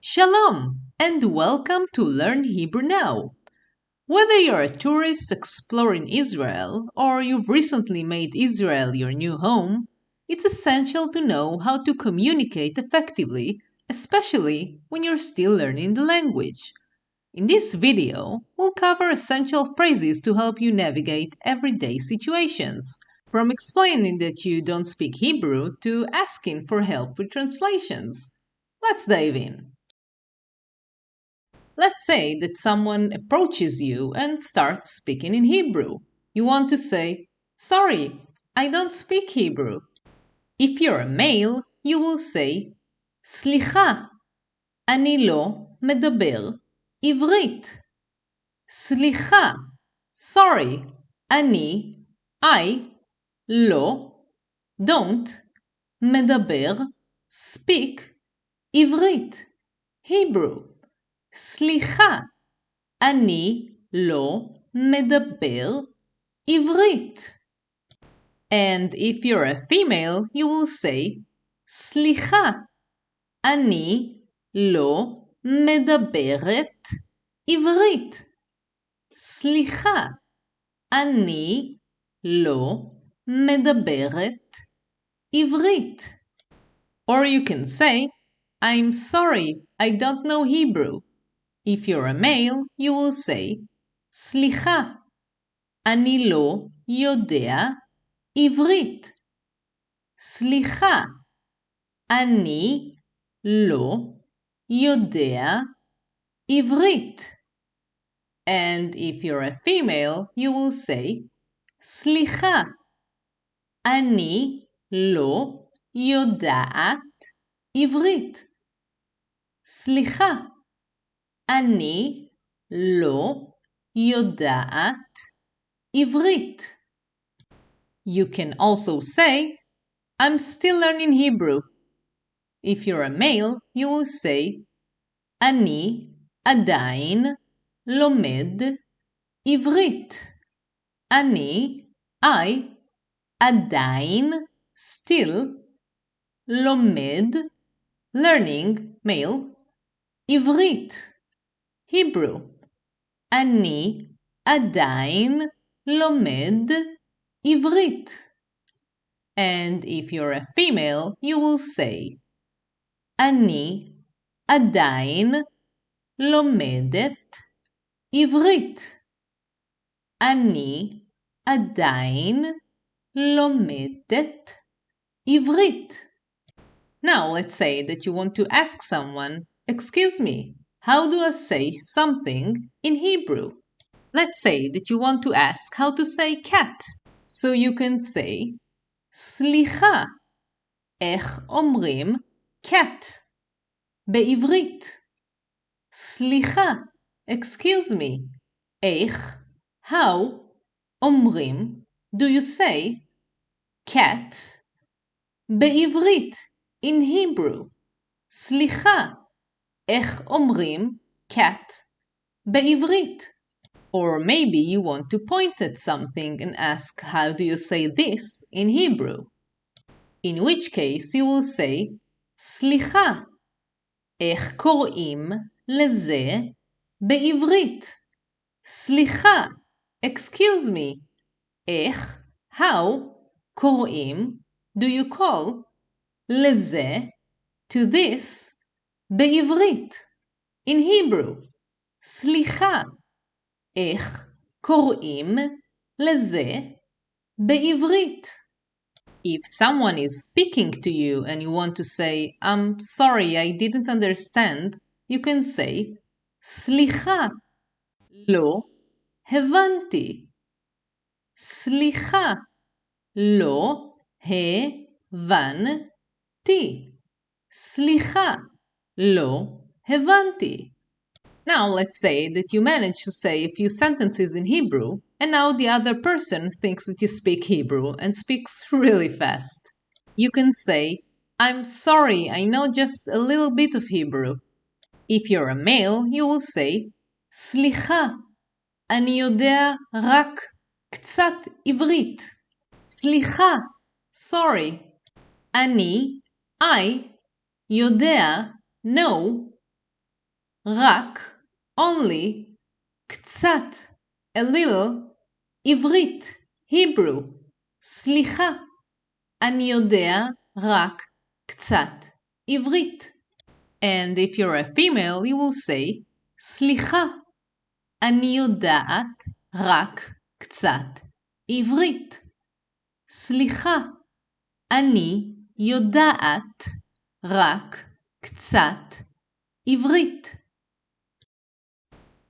Shalom and welcome to Learn Hebrew Now. Whether you're a tourist exploring Israel or you've recently made Israel your new home, it's essential to know how to communicate effectively, especially when you're still learning the language. In this video, we'll cover essential phrases to help you navigate everyday situations, from explaining that you don't speak Hebrew to asking for help with translations. Let's dive in. Let's say that someone approaches you and starts speaking in Hebrew. You want to say, "Sorry, I don't speak Hebrew." If you're a male, you will say, "סליחה, אני לא מדבר עברית." סליחה, sorry, I, לא, don't, מדבר, speak, עברית, Hebrew. סליחה, אני לא מדבר עברית. And if you're a female, you will say, סליחה, אני לא מדברת עברית. סליחה, אני לא מדברת עברית. Or you can say, I'm sorry, I don't know Hebrew. If you're a male, you will say, סליחה, אני לא יודע עברית. סליחה, אני לא יודע עברית. And if you're a female, you will say, סליחה, אני לא יודעת עברית. סליחה, אני לא יודעת עברית. You can also say, I'm still learning Hebrew. If you're a male, you will say, אני עדיין לומד עברית. I, עדיין, still, לומד, learning, male, עברית, Hebrew. אני עדיין לומד עברית. And if you're a female, you will say, אני עדיין לומדת עברית. אני עדיין לומדת עברית. Now let's say that you want to ask someone, excuse me, how do I say something in Hebrew? Let's say that you want to ask how to say cat. So you can say, סליחה, איך אומרים cat בעברית? סליחה, excuse me, איך, how, אומרים, do you say, cat, בעברית, in Hebrew. סליחה, איך אומרים cat, בעברית? Or maybe you want to point at something and ask how do you say this in Hebrew? In which case you will say, סליחה, איך קוראים לזה בעברית? סליחה, excuse me, איך, how, קוראים, do you call, לזה, to this, בעברית, in Hebrew. סליחה, איך קוראים לזה בעברית? If someone is speaking to you and you want to say, I'm sorry, I didn't understand, you can say, סליחה, לא הבנתי. סליחה, לא הבנתי. סליחה, לא הבנתי. Now let's say that you manage to say a few sentences in Hebrew, and now the other person thinks that you speak Hebrew and speaks really fast. You can say, I'm sorry, I know just a little bit of Hebrew. If you're a male, you will say, סליחה, אני יודע רק קצת עברית. סליחה, sorry. אני, I, יודע, know, רק, only, קצת, a little, עברית, Hebrew, סליחה, אני יודע רק קצת עברית. And if you're a female, you will say, סליחה, אני יודעת רק קצת עברית. סליחה, אני יודעת רק קצת עברית.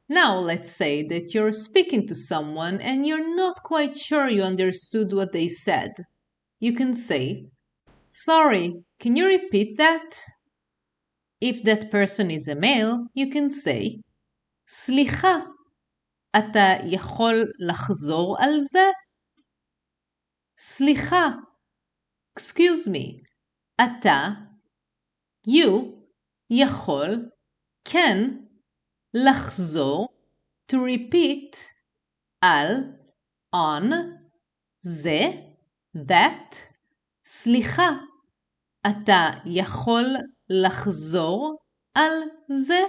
Now let's say that you're speaking to someone and you're not quite sure you understood what they said. You can say, sorry, can you repeat that? If that person is a male, you can say, סליחה, אתה יכול לחזור על זה? סליחה, excuse me, אתה, you, יכול, can, לחזור, to repeat, על, on, זה, that, סליחה, אתה יכול לחזור על זה?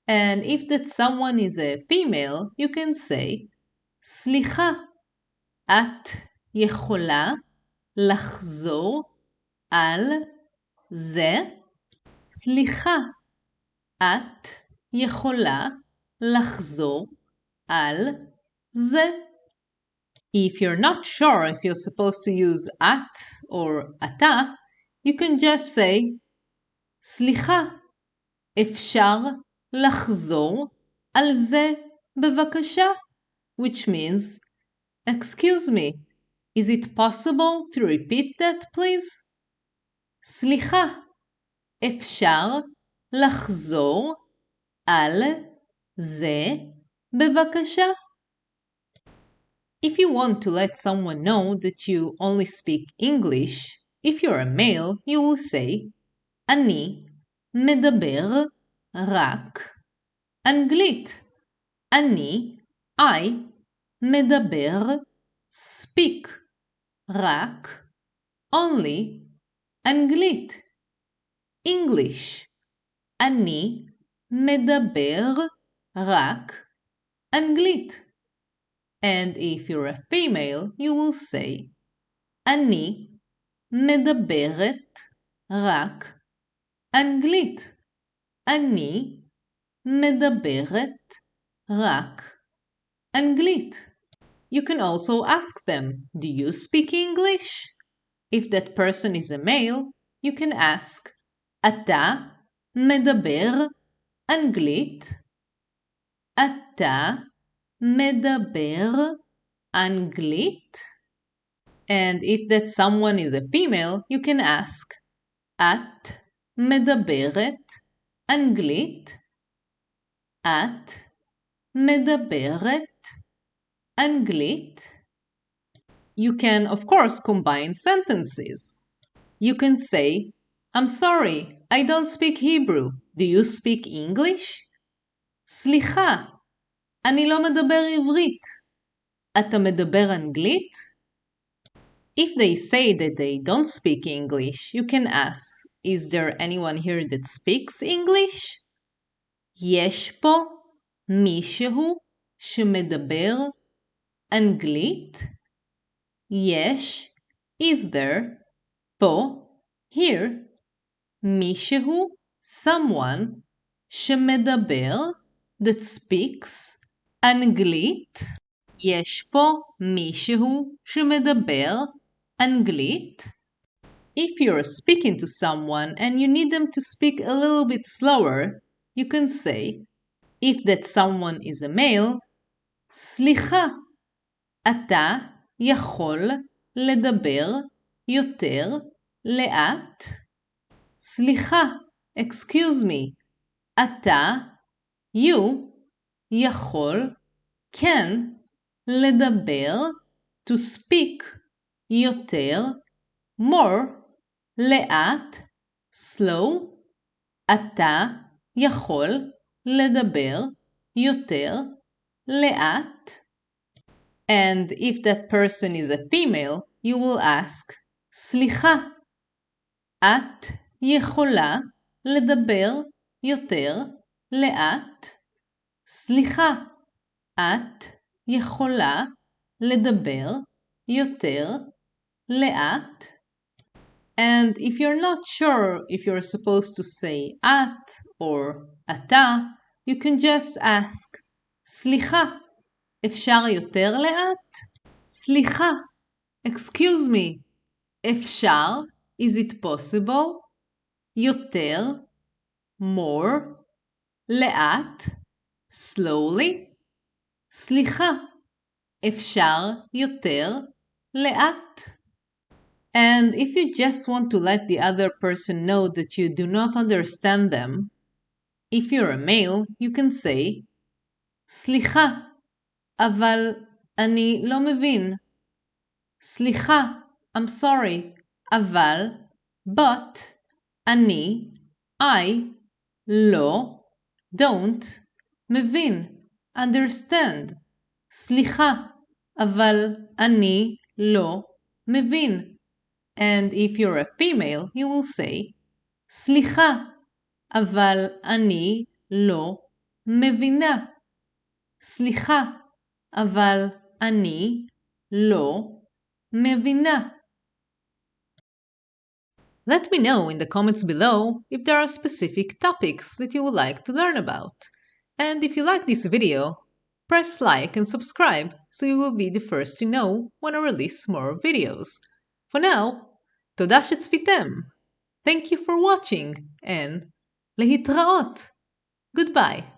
And if that someone is a female, you can say, סליחה, את יכולה לחזור על זה? סליחה, את יכולה לחזור על זה? If you're not sure if you're supposed to use at or אתה, you can just say, סליחה, אפשר לחזור על זה בבקשה? Which means, excuse me, is it possible to repeat that please? סליחה, אפשר לחזור על זה בבקשה? If you want to let someone know that you only speak English, if you're a male, you will say, אני מדבר רק אנגלית. אני, I, מדבר, speak, רק, only, אנגלית. English. אני מדבר רק אנגלית. And if you're a female, you will say, אני מדברת רק אנגלית. אני מדברת רק אנגלית. You can also ask them, do you speak English? If that person is a male, you can ask, אתה מדבר אנגלית? אתה מדבר אנגלית? And if that someone is a female, you can ask, את מדברת אנגלית? את מדברת אנגלית? You can, of course, combine sentences. You can say, I'm sorry, I don't speak Hebrew. Do you speak English? סליחה, אני לא מדבר עברית. אתה מדבר אנגלית? If they say that they don't speak English, you can ask, is there anyone here that speaks English? יש פה מישהו שמדבר אנגלית? יש, is there, פה, here, מישהו, someone, שמדבר, that speaks, אנגלית? יש פה מישהו שמדבר אנגלית? If you're speaking to someone and you need them to speak a little bit slower, you can say, if that someone is a male, סליחה, אתה יכול לדבר יותר לאט? סליחה, excuse me, אתה, you, יכול, can, לדבר, to speak, יותר, more, לאט, slow, אתה יכול לדבר יותר לאט? And if that person is a female, you will ask, סליחה, את יכולה לדבר יותר לאט. סליחה, את יכולה לדבר יותר לאט? And if you're not sure if you're supposed to say at or אתה, you can just ask, סליחה, אפשר יותר לאט? סליחה, excuse me, אפשר, is it possible? יותר, more, לאט, slowly. סליחה, אפשר יותר לאט? And if you just want to let the other person know that you do not understand them, if you're a male, you can say, סליחה, אבל אני לא מבין. סליחה, I'm sorry, אבל, but, אני, I, לא, don't, מבין, understand. סליחה, אבל אני לא מבין. And if you're a female, you will say, סליחה, אבל אני לא מבינה. סליחה, אבל אני לא מבינה. Let me know in the comments below if there are specific topics that you would like to learn about. And if you like this video, press like and subscribe so you will be the first to know when I release more videos. For now, תודה שצפיתם. Thank you for watching and להתראות. Goodbye.